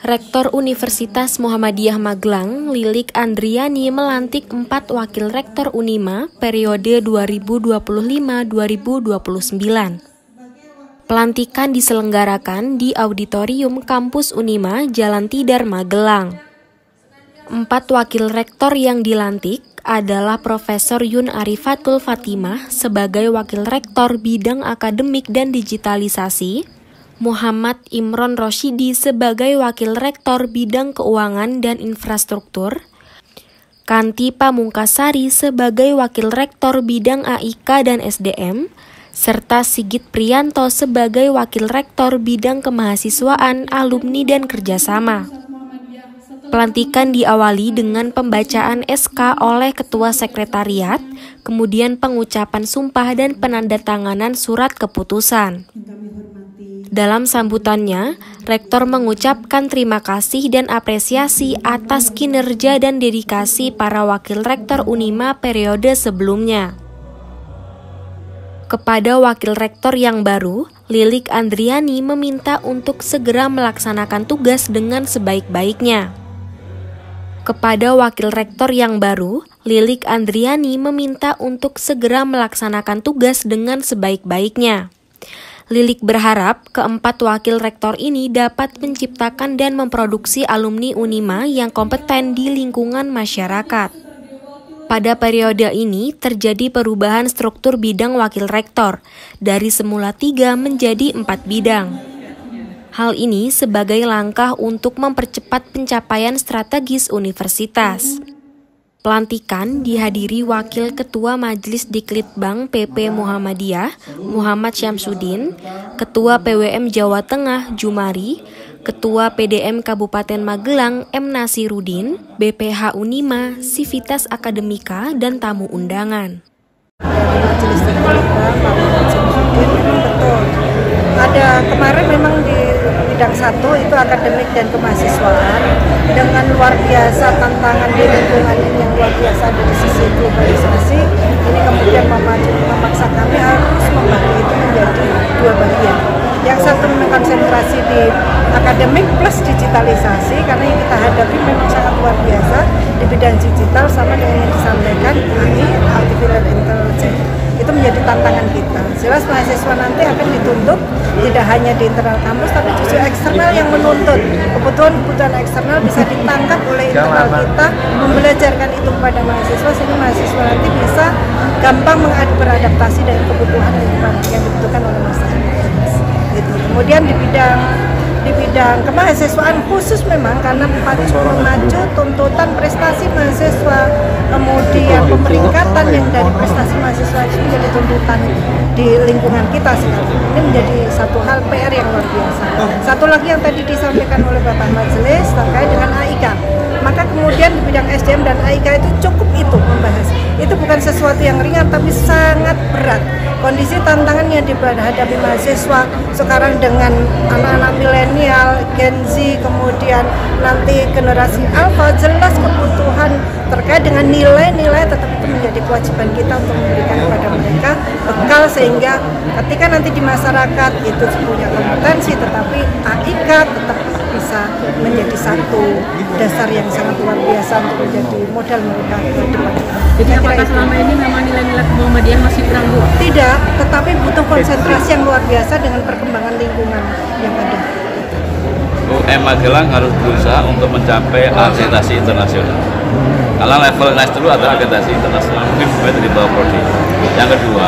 Rektor Universitas Muhammadiyah Magelang, Lilik Andriani melantik 4 wakil rektor Unima periode 2025-2029. Pelantikan diselenggarakan di Auditorium Kampus Unima, Jalan Tidar, Magelang. 4 wakil rektor yang dilantik adalah Profesor Yun Arifatul Fatimah sebagai Wakil Rektor Bidang Akademik dan Digitalisasi, Muhammad Imron Roshidi sebagai Wakil Rektor Bidang Keuangan dan Infrastruktur, Kanti Pamungkasari sebagai Wakil Rektor Bidang AIK dan SDM, serta Sigit Priyanto sebagai Wakil Rektor Bidang Kemahasiswaan, Alumni dan Kerjasama. Pelantikan diawali dengan pembacaan SK oleh Ketua Sekretariat, kemudian pengucapan sumpah dan penandatanganan surat keputusan. Dalam sambutannya, Rektor mengucapkan terima kasih dan apresiasi atas kinerja dan dedikasi para wakil rektor Unima periode sebelumnya. Kepada wakil rektor yang baru, Lilik Andriani meminta untuk segera melaksanakan tugas dengan sebaik-baiknya. Kepada wakil rektor yang baru, Lilik Andriani meminta untuk segera melaksanakan tugas dengan sebaik-baiknya. Lilik berharap keempat wakil rektor ini dapat menciptakan dan memproduksi alumni Unima yang kompeten di lingkungan masyarakat. Pada periode ini terjadi perubahan struktur bidang wakil rektor, dari semula 3 menjadi 4 bidang. Hal ini sebagai langkah untuk mempercepat pencapaian strategis universitas. Pelantikan dihadiri Wakil Ketua Majelis Diklitbang PP Muhammadiyah, Muhammad Syamsuddin, Ketua PWM Jawa Tengah, Jumari, Ketua PDM Kabupaten Magelang, M. Nasiruddin, BPH Unima, Sivitas Akademika, dan tamu undangan. Majelis Diklitbang, Pak Muhammad Syamsuddin, betul. Ada kemarin memang di bidang 1 itu akademik dan kemahasiswaan dengan luar biasa tantangan di lingkungan ini yang luar biasa dari sisi globalisasi. Ini kemudian memaksa kami harus membagi itu menjadi 2 bagian. Yang satu memang konsentrasi di akademik plus digitalisasi karena yang kita hadapi memang sangat luar biasa di bidang digital sama dengan yang disampaikan AI, Artificial Intelligence. Itu menjadi tantangan kita. Jelas mahasiswa nanti akan dituntut tidak hanya di internal kampus tapi justru eksternal yang menuntut. Kebutuhan eksternal bisa ditangkap oleh internal kita, membelajarkan itu kepada mahasiswa sehingga mahasiswa nanti bisa gampang beradaptasi dengan kebutuhan yang dibutuhkan oleh masyarakat. Gitu. Kemudian di bidang kemahasiswaan khusus memang karena memacu tuntutan prestasi mahasiswa, kemudian pemeringkatan yang dari prestasi mahasiswa itu menjadi tuntutan di lingkungan kita sekarang. Ini menjadi satu hal PR yang luar biasa. Satu lagi yang tadi disampaikan oleh Bapak Majelis terkait dengan AIK. Maka kemudian di bidang SDM dan AIK itu cukup itu membahas. Itu bukan sesuatu yang ringan tapi sangat berat. Kondisi tantangan yang dihadapi mahasiswa sekarang dengan anak-anak milenial, Gen Z, kemudian nanti generasi Alpha, jelas kebutuhan terkait dengan nilai-nilai tetap itu menjadi kewajiban kita untuk memberikan kepada mereka bekal sehingga ketika nanti di masyarakat itu punya kompetensi tetapi AIK tetap bisa menjadi satu dasar yang sangat luar biasa untuk menjadi modal mereka ke depan. Jadi apakah selama ini memang nilai-nilai Muhammadiyah masih kurang, Bu? Tidak, tetapi butuh konsentrasi yang luar biasa dengan perkembangan lingkungan yang ada. UM Magelang harus berusaha untuk mencapai akreditasi internasional. Karena level next dulu adalah akreditasi internasional, mungkin berbeda di bawah prodi. Yang kedua,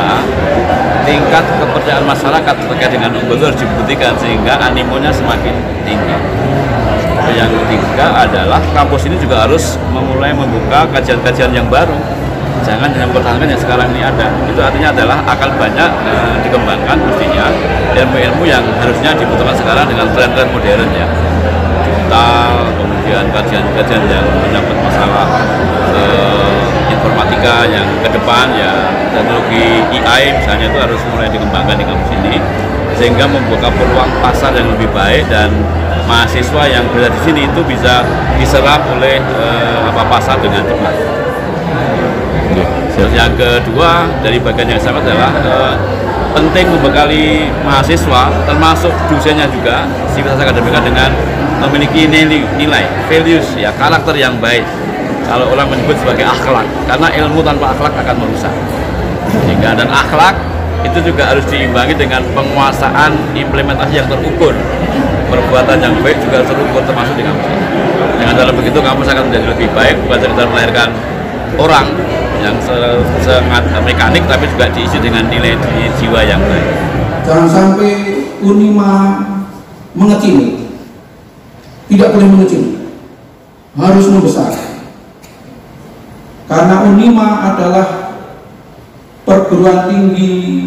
tingkat kepercayaan masyarakat terkait dengan unggul harus dibuktikan sehingga animonya semakin tinggi. Yang ketiga adalah kampus ini juga harus memulai membuka kajian-kajian yang baru. Jangan hanya mempertahankan yang sekarang ini ada. Itu artinya adalah akan banyak dikembangkan mestinya ilmu-ilmu yang harusnya dibutuhkan sekarang dengan tren-tren modern ya. Digital, kemudian kajian-kajian yang menyangkut masalah informatika yang ke depan ya, teknologi AI misalnya itu harus mulai dikembangkan di kampus ini sehingga membuka peluang pasar yang lebih baik dan mahasiswa yang berada di sini itu bisa diserap oleh pasar dengan cepat. Terus yang kedua dari bagian yang sama adalah penting membekali mahasiswa termasuk dosennya juga Sivitas Akademika dengan memiliki nilai, values, ya, karakter yang baik. Kalau orang menyebut sebagai akhlak, karena ilmu tanpa akhlak akan merusak. Sehingga dan akhlak itu juga harus diimbangi dengan penguasaan implementasi yang terukur. Perbuatan yang baik juga harus terukur, termasuk di kampus. Dengan dalam begitu kampus akan menjadi lebih baik, bukan sekedar melahirkan orang yang sangat mekanik, tapi juga diisi dengan nilai jiwa yang baik. Jangan sampai Unima mengecil, tidak boleh mengecil, harus membesar. Karena Unima adalah perguruan tinggi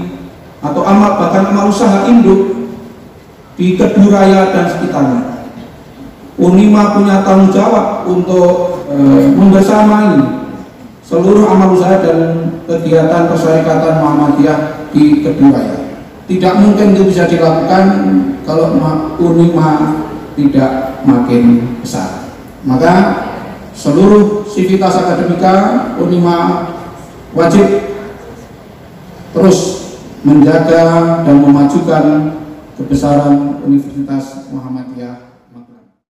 atau bahkan amal usaha induk di Keduraya dan sekitarnya. Unima punya tanggung jawab untuk membersamai seluruh amal usaha dan kegiatan persyarikatan Muhammadiyah di Keduraya. Tidak mungkin itu bisa dilakukan kalau Unima tidak makin besar. Maka seluruh sivitas akademika Unima wajib terus menjaga dan memajukan kebesaran Universitas Muhammadiyah